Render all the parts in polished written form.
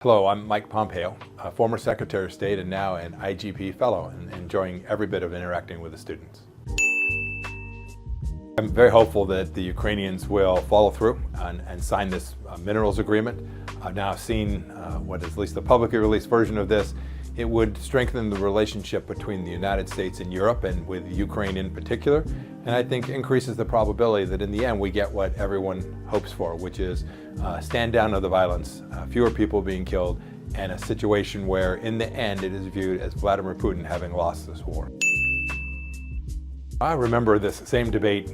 Hello, I'm Mike Pompeo, a former Secretary of State and now an IGP Fellow, and enjoying every bit of interacting with the students. I'm very hopeful that the Ukrainians will follow through and sign this minerals agreement. I've now seen what is at least the publicly released version of this. It would strengthen the relationship between the United States and Europe, and with Ukraine in particular, and I think increases the probability that in the end we get what everyone hopes for, which is stand down of the violence, fewer people being killed, and a situation where in the end it is viewed as Vladimir Putin having lost this war. I remember this same debate,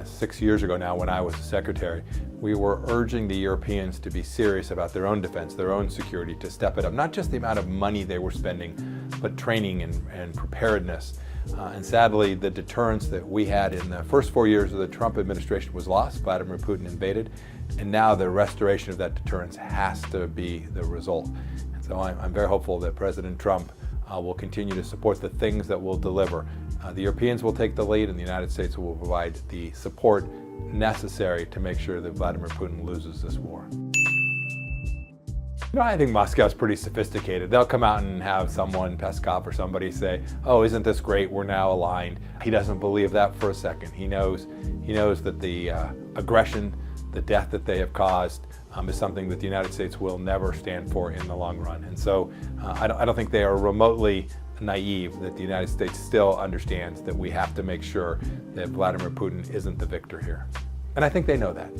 6 years ago now, when I was secretary. We were urging the Europeans to be serious about their own defense, their own security, to step it up. Not just the amount of money they were spending, but training and preparedness. And sadly, the deterrence that we had in the first 4 years of the Trump administration was lost. Vladimir Putin invaded, and now the restoration of that deterrence has to be the result. And so I'm very hopeful that President Trump will continue to support the things that will deliver. The Europeans will take the lead, and the United States will provide the support necessary to make sure that Vladimir Putin loses this war. I think Moscow's pretty sophisticated. They'll come out and have someone, Peskov or somebody, say, "Oh, isn't this great? We're now aligned." He doesn't believe that for a second. He knows that the aggression, the death that they have caused, is something that the United States will never stand for in the long run. And so I don't think they are remotely naive that the United States still understands that we have to make sure that Vladimir Putin isn't the victor here. And I think they know that.